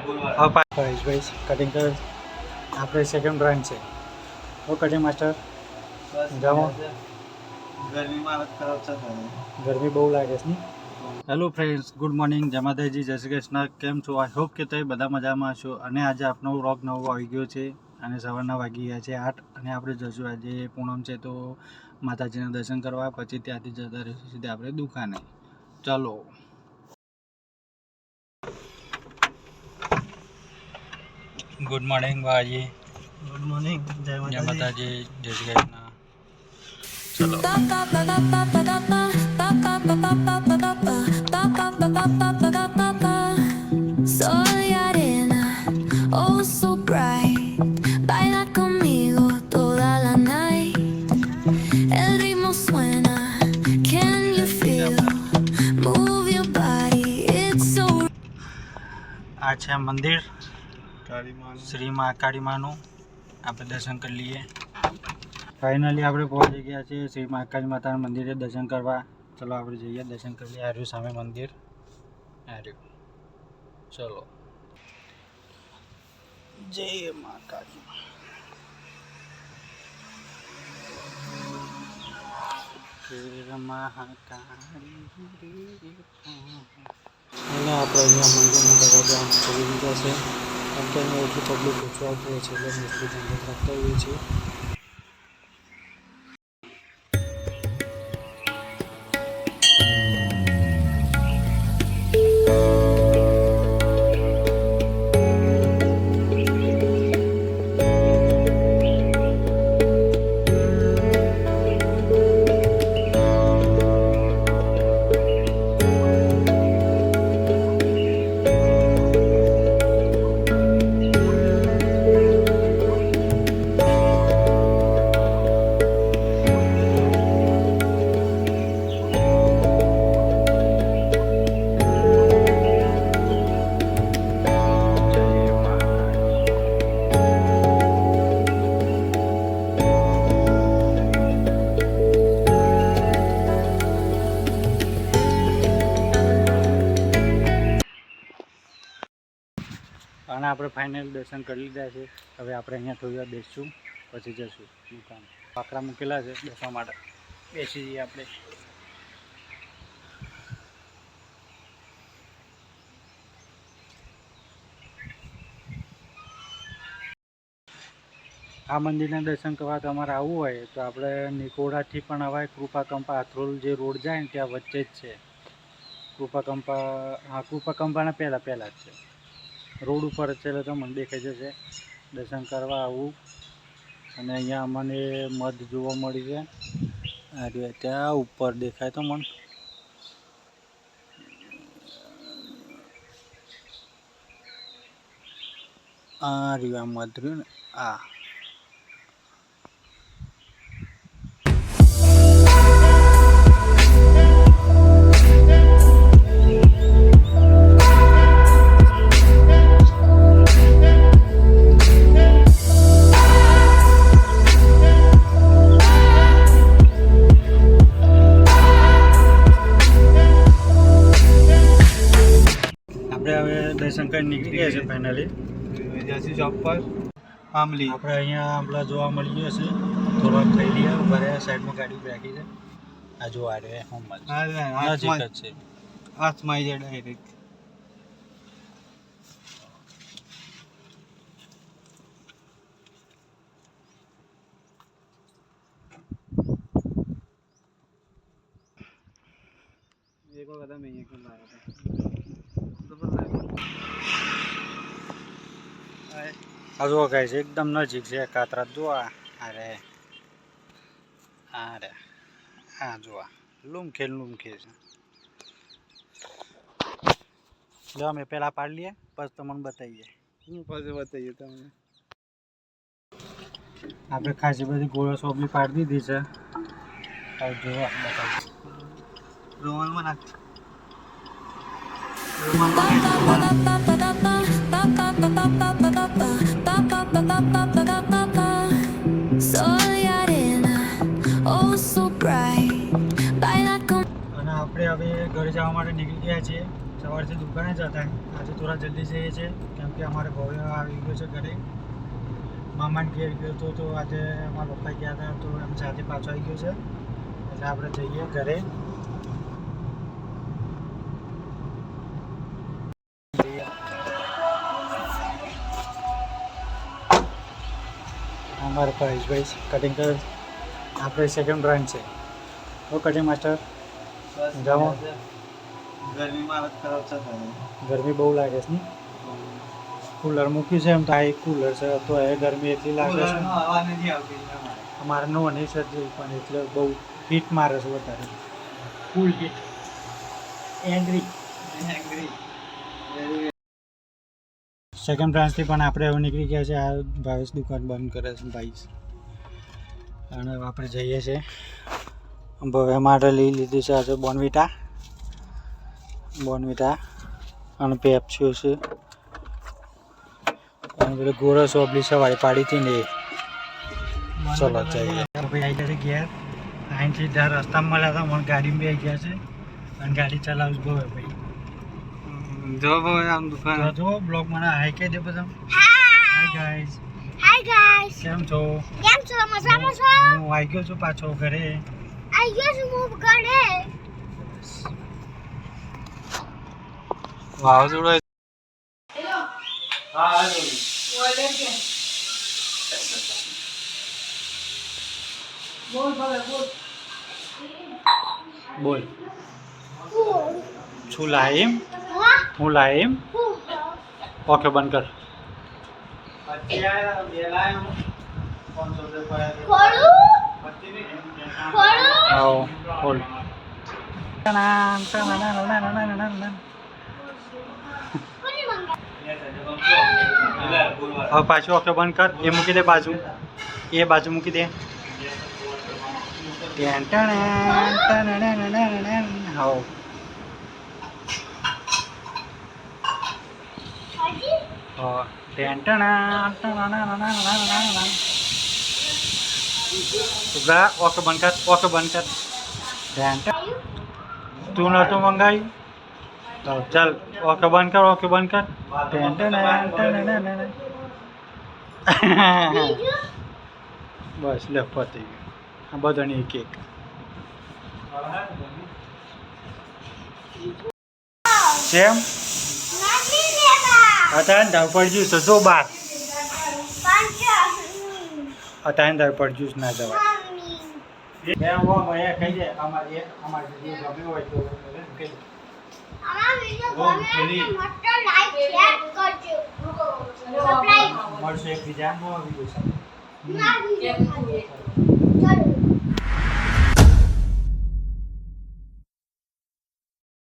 ભાઈ કટિંગ કર આપણે સેકન્ડ બ્રાન્ચ છે ઓ કટિંગ માસ્ટર જાઓ ગરમીમાં હાલત ખરાબ છે ગરમી બહુ લાગે છે ને હેલો ફ્રેન્ડ્સ ગુડ મોર્નિંગ જય માતાજી જય શ્રી કૃષ્ણ કેમ છો આઈ હોપ કે તમે બધા મજામાં છો અને આજે આપનો વ્લોગ નવો આવી ગયો છે અને સવારના વાગી ગયા છે 8 અને આપણે જશું આજે પૂનમ છે તો માતાજીના દર્શન કરવા પછી ત્યાંથી જતા રહીશું સીધા આપણે દુકાને ચાલો ગુડ મોર્નિંગ ભાઈ ગુડ મોર્નિંગ જય માતાજી જય શ્રી કૃષ્ણ ચલો Soy arena, oh so bright. Baila conmigo toda la night. El ritmo suena, can you feel? Move your body, it's so. આ છે મંદિર કાળીમાં શ્રી મહાકાળી માનું આપણે દર્શન કરી લઈએ ફાઇનલી આપણે પહોંચી ગયા છીએ શ્રી મહાકાળી માતાના મંદિરે દર્શન કરવા ચલો આપણે જઈએ દર્શન કરી લઈએ આર્યું સામે મંદિર આર્યું ચલો જય મહાકાળી અને આપણે અહીંયા મંદિરના દરવાજા ખોલી દીધા છે અત્યારે ઓછું પબ્લિક ઓછું આવતું હોય છે એટલે મોસ્ટલી ધંધો રાખતા હોઈએ છીએ અને આપણે ફાઇનલ દર્શન કરી લીધા છે હવે આપણે અહીંયા થોડી વાર બેસીશું પછી જઈશું દુકાન પાકડા મૂકેલા છે બેસવા માટે બેસી જઈએ આપણે આ મંદિરના દર્શન કરવા તમારે આવવું હોય તો આપણે નિકોડાથી પણ અવાય કૃપાકંપા આથરોલ જે રોડ જાય ને ત્યાં વચ્ચે જ છે કૃપાકંપાના પહેલાં જ છે રોડ ઉપર છે એટલે તમને દેખાઈ જશે દર્શન કરવા આવું અને અહીંયા અમને મધ જોવા મળી છે આ ત્યાં ઉપર દેખાય તો મને આ રહ્યું આ મધ રહ્યું ને આ હવે દર્શન કરી નીકળી ગયા છે ફાઇનલી વિદ્યાર્થી શોપ પર આમલી આપણે અહીંયા આંબલા જોવા મળી ગયો છે થોડોક ખાઈ લઈએ ઉભા સાઈડમાં ગાડી રાખી છે આ જો આ રે હોમલ નજીક જ છે હાથમાં જાય ડાયરેક્ટ એક વખત અમે એક લાવ્યા આ જો ગાય છે એકદમ નજીક છે કાતરા જો અરે આ જો લૂમખે છે જો અમે પહેલાં પાડી લઈએ પછી તમને બતાવીએ બતાવીએ તમને આપણે ખાસી બધી ગોળો સોબલી પાડી દીધી છે હવે જોવા બતાવીએ રૂમાલમાં નાખ Soy arena, oh so bright. Baila con. અને આપણે હવે ઘરે જવા માટે નીકળી ગયા છીએ સવારથી દુકાને જ હતા. આજે થોડા જલ્દી જઈએ છીએ કેમ કે અમારે ભવ્ય આવી ગયો છે ઘરે. મામાને ઘેર ગયો હતો તો આજે અમારા પપ્પા ગયા હતા તો એમ સાથે પાછો આવી ગયો છે એટલે આપણે જઈએ ઘરે. અમારા પરેશભાઈ કટિંગ કરે. આપણે સેકન્ડ બ્રાન્ચ છે. ઓ કટિંગ માસ્ટર જાઓ. ગરમીમાં હાલત ખરાબ છે તારી. ગરમી બહુ લાગે છે ને. કુલર મૂક્યું છે એમ તો આ એક કુલર છે તો એ ગરમી એટલી લાગે છે. કુલરનો હવા નથી આવતી એટલે મારે. અમારે નો નહીં સર્જે પણ એટલે બહુ હીટ મારે છે વધારે. ફૂલ હીટ એંગ્રી. Angry. સેકન્ડ બ્રાન્ચથી પણ આપણે હવે નીકળી ગયા છે. આ ભાવેશ દુકાન બંધ કરે છે ભાઈ અને હવે આપણે જઈએ છીએ. ભવ્ય માટે લઈ લીધી છે આજે બોર્નવિટા અને પેપ્સ્યુ છે અને પેલો ગોળો સોબલી સવારે પાડી હતી ને એ. ચલો જઈએ. ભાઈ આવી ગયા છે ઘેર. અહીંથી સીધા રસ્તામાં મળ્યા હતા મને ગાડીમાં બી આવી ગયા છે અને ગાડી ચલાવું ભવ્ય ભાઈ. જો ભાઈ આમ દુકાન જો બ્લોગ મને હાઈ કહી દે બધા. Hi guys. હાય ગાઈસ કેમ છો? કેમ છો મજામાં છો? હું આવી ગયો છું પાછો ઘરે. આઈ ગયો છું હું ઘરે. વાવાઝોડું બોલ છું લાઈમ. હા હું લાઈમ. ઓકે બંધ કર. ખોડું આવો બોલ. કોની મંગા હવે પાછું ઓકે બંધ કર. એ મૂકી દે બાજુ. એ બાજુ મૂકી દે. હાઉ હાજી ઓકે બંધ કર. ઓકે બંધ કર. તું નહોતું મંગાવ્યું તો ચાલ ઓકે બંધ કર. ઓકે બંધ કર. બીજું બસ લે પતી ગયું. આ બધાની એક એક. સેમ નથી લેતા અત્યારે દાવ પડજ્યું છે જો બાર. પાંચ અત્યારે દાવ પડજ્યું ના જવાય. મમ્મી મેં કહી દે અમારે ગમ્યું હોય તો કહી દે. અમારા વિડિયો ગમે તો મસ્ત લાઈક શેર કરજો સબસ્ક્રાઇબ મળશે એક બીજા નવા વિડીયો સાથે. ના વિડિયો ચલો